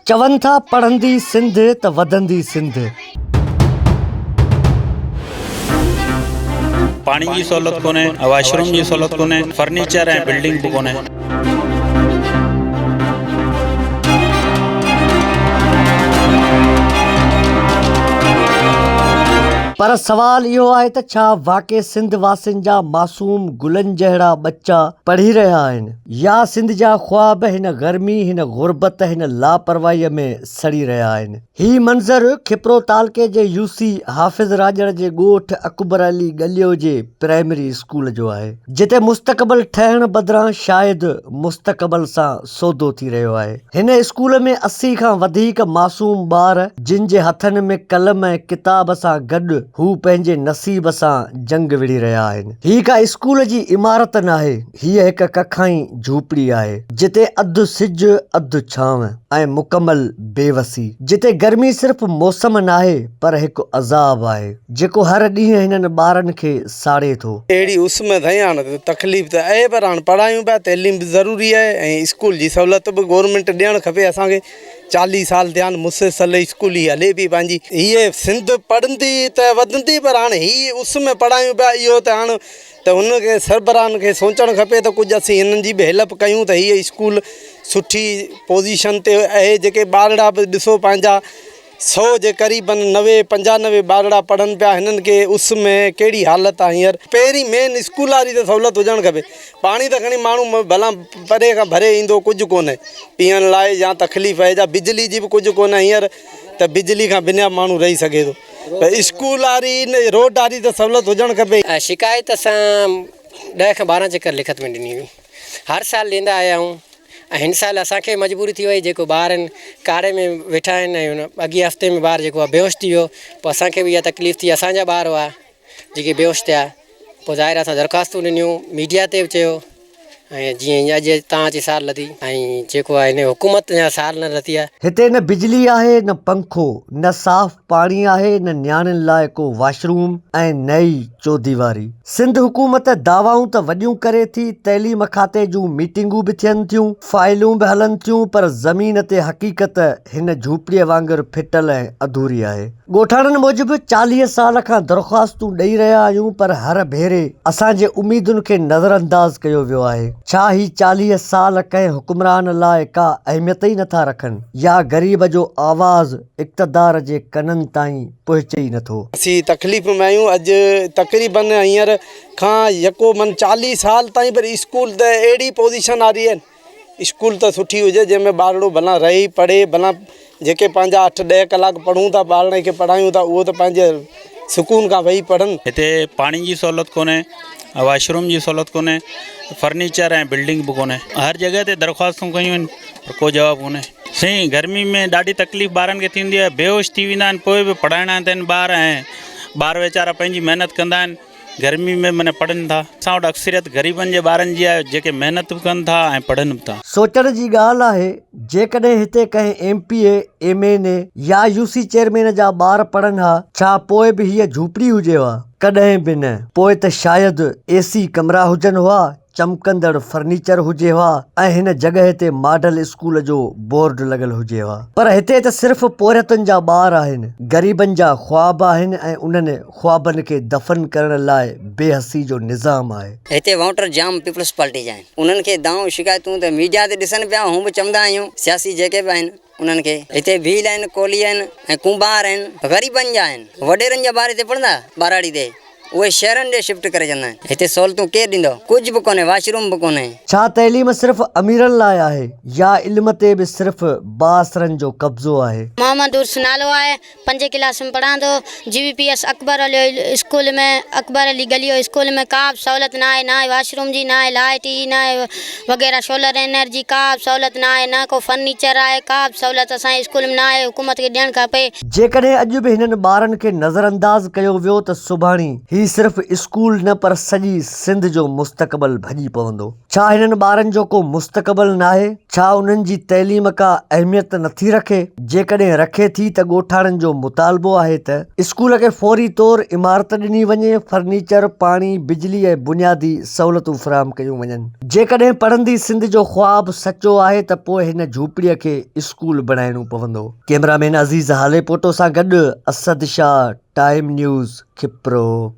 चवनि था पढ़ंदी सिंध त वधंदी सिंध। पानी की सहूलत कोन्हे, वॉशरूम की सहूलत कोन्हे, फर्नीचर ऐं बिल्डिंग बि कोन्हे। पर सवाल इहो आहे त छा वाक़ई सिंध वासियुनि जा मासूम गुलनि जहिड़ा बच्चा पढ़ी रहिया आहिनि या सिंध जा ख्वाब हिन गर्मी हिन गुरबत हिन लापरवाहीअ में सड़ी रहिया आहिनि। ही मंज़र खिपरो तालके जे यूसी हाफ़िज़ राजड़ जे ॻोठ अकबर अली गलियो जे प्राइमरी स्कूल जो आहे, जिते मुस्तक़बिल ठहण बदिरां शायदि मुस्तक़बिल सां सौदो थी रहियो आहे। हिन स्कूल में 80 खां वधीक मासूम ॿार जिन जे हथनि में कलम ऐं किताब सां गॾु हू पंहिंजे नसीब सां जंग विड़ी रहिया आहिनि। ही का स्कूल जी इमारत नाहे, हीअ हिक कखाई झूपड़ी आहे जिते अधु सिज अधु छांव ऐं मुकमल बेवसी, जिते गर्मी सिर्फ़ मौसम नाहे पर हिकु अज़ाब आहे जेको हर ॾींहुं हिननि ॿारनि खे साड़े थो। अहिड़ी उस में थी हाणे तकलीफ़ त आहे, पर हाणे पढ़ायूं पिया, तइलीम बि ज़रूरी आहे ऐं स्कूल जी सहूलियत बि गवर्नमेंट ॾियणु खपे। असांखे 40 साल थिया आहिनि मुसलसल स्कूल ही हले पई पंहिंजी। हीअ सिंध पढ़ंदी त वधंदी, पर हाणे हीअ उस में पढ़ायूं पिया, इहो त हाणे त हुनखे सरबराहनि खे सोचणु खपे त कुझु असीं हिननि जी बि हेल्प कयूं त हीअ स्कूल सुठी पोज़ीशन ते आहे। जेके ॿारड़ा बि ॾिसो पंहिंजा 100 जे क़रीबन 90-95 ॿारड़ा पढ़नि पिया, हिननि खे उस में कहिड़ी हालत आहे हींअर। पहिरीं मेन स्कूल वारी त सहूलियत हुजणु खपे। पाणी त खणी माण्हू भला परे खां भरे ईंदो, कुझु कोन्हे पीअण लाइ या तकलीफ़ आहे, या बिजली जी बि कुझु कोन्हे हींअर, त बिजली खां बिना माण्हू रही सघे थो। त स्कूल वारी रोड वारी त सहूलियत हुजणु खपे। शिकायत असां 10 खां 12 चकर लिखत में ॾिनी हुई, हर साल ॾींदा आया आहियूं। ऐं हिन साल असांखे मजबूरी थी वई, जेको ॿार आहिनि कारे में वेठा आहिनि ऐं अॻिए हफ़्ते में ॿार जेको आहे बेहोश थी वियो, पोइ असांखे बि इहा तकलीफ़ थी। असांजा ॿार हुआ जेके बेहोश थिया, पोइ ज़ाहिर असां दरख़्वास्तूं ॾिनियूं, मीडिया ते बि चयो, ऐं जीअं अॼु तव्हांजी साल लथी ऐं जेको आहे हिन हुकूमत जा साल न लथी आहे। हिते न बिजली आहे न पंखो, न साफ़ पाणी आहे, न नियाणियुनि लाइ को वॉशरूम ऐं नई चौदीवारी। सिंध हुकूमत दावाऊं त वॾियूं करे थी, तइलीम खाते जूं मीटिंगूं बि थियनि थियूं, फाइलूं बि हलनि थियूं, पर ज़मीन ते हक़ीक़त हिन झूपड़ीअ वांगुरु फिटल ऐं अधूरी आहे। ॻोठाणनि मूजिबि 40 साल खां दरख़्वास्तूं ॾेई रहिया आहियूं, पर हर भेरे असांजे उमीदुनि खे नज़रअंदाज़ कयो वियो आहे। छा ही 40 साल कंहिं हुक्मरान लाइ का अहमियत ई नथा रखनि, या ग़रीब जो आवाज़ इक़्तिदार जे कननि ताईं पहुचे ई नथो। असीं तकलीफ़ में आहियूं। अॼु तक़रीबन हींअर खां यको मन 40 साल ताईं, पर स्कूल त अहिड़ी पोज़ीशन वारी आहिनि, स्कूल त सुठी हुजे जंहिंमें ॿारड़ो भला रही पढ़े, भला जेके पंहिंजा 8-10 कलाक पढ़ूं था, ॿारनि खे पढ़ायूं था, उहो त पंहिंजे सुकून खां वेही पढ़नि। हिते पाणी जी सहूलत कोन्हे, वॉशरूम जी सहूलत कोन्हे, फर्नीचर ऐं बिल्डिंग बि कोन्हे। हर जॻह ते दरख़्वास्तूं कयूं आहिनि पर को जवाबु कोन्हे। साईं गर्मी में ॾाढी तकलीफ़ ॿारनि खे थींदी आहे, बेहोश थी वेंदा आहिनि, पोइ बि पढ़ाइणा आहिनि ॿार, ऐं ॿार वेचारा पंहिंजी महिनत कंदा आहिनि, गर्मी में माना पढ़नि था। असां वटि अक्सरियत ग़रीबनि जे ॿारनि जी आहे जेके महिनत बि कनि था ऐं पढ़नि बि था। सोचण जी ॻाल्हि आहे, जेकॾहिं हिते कंहिं MPA MNA या UC चेयरमैन जा ॿार पढ़नि हा, छा पोइ बि हीअ झूपड़ी हुजे हा? कॾहिं बि न। पोइ त शायदि AC कमरा हुजनि हुआ, चमकंदड़ फर्नीचर हुजे हा ऐं हिन जॻह ते मॉडल स्कूल जो बोर्ड लॻल हुजे हा। पर हिते त सिर्फ़ पोरियतुनि जा ॿार आहिनि, ग़रीबनि जा ख्वाब आहिनि ऐं उन्हनि ख्वाबनि खे दफ़न करण लाइ बेहसी जो निज़ाम आहे। हिते वोटर जाम पीपल्स पार्टी जा आहिनि, उन्हनि खे दाऊं शिकायतूं त मीडिया ते ॾिसनि पिया, हूं बि चवंदा आहियूं सियासी जेके बि आहिनि उन्हनि खे। हिते भील आहिनि, कोली आहिनि ऐं कुंभार आहिनि, ग़रीबनि जा आहिनि। वॾेरनि जा ॿार हिते पढ़ंदा बाराड़ी ते, उहे शहरनि ॾे शिफ्ट करे चवंदा आहिनि। हिते सहूलियतूं केरु ॾींदो? कुझु बि कोन्हे, वॉशरूम बि कोन्हे। छा तइलीम सिर्फ़ अमीरनि लाइ आहे या इल्म ते बि सिर्फ़ बासरनि जो कब्ज़ो आहे? मोहम्मद उर्स नालो आहे, 5 क्लास में पढ़ंदो, GVPS अकबर अली स्कूल में, अकबर अली गलियो स्कूल में का बि सहूलियत न आहे, ना वॉशरूम जी, ना लाइट जी, ना वग़ैरह सोलर एनर्जी, का बि सहूलियत न आहे, न को फर्नीचर आहे, का बि सहूलियत असांजे स्कूल में न आहे। हुकूमत खे ॾियणु खपे। जेकॾहिं अॼु बि हिननि ॿारनि खे नज़रअंदाज़ कयो वियो त सुभाणे ही सिर्फ़ स्कूल न पर सॼी सिंध जो मुस्तक़बिल भॼी पवंदो। छा हिननि ॿारनि जो को मुस्तक़बिल न आहे? छा उन्हनि जी तइलीम का अहमियत नथी रखे? जेकॾहिं रखे थी त ॻोठाणनि जो मुतालबो आहे त स्कूल खे फौरी तौरु इमारत ॾिनी वञे, फर्नीचर, पाणी, बिजली ऐं बुनियादी सहूलियतूं फ़राहम कयूं वञनि। जेकॾहिं पढ़ंदी सिंध जो ख़्वाबु सचो आहे त पोइ हिन झूपड़ीअ खे स्कूल बणाइणो पवंदो। कैमरामैन अज़ीज़ हालेपोटो सां गॾु असद शाह, टाइम न्यूज़, खिप्रो।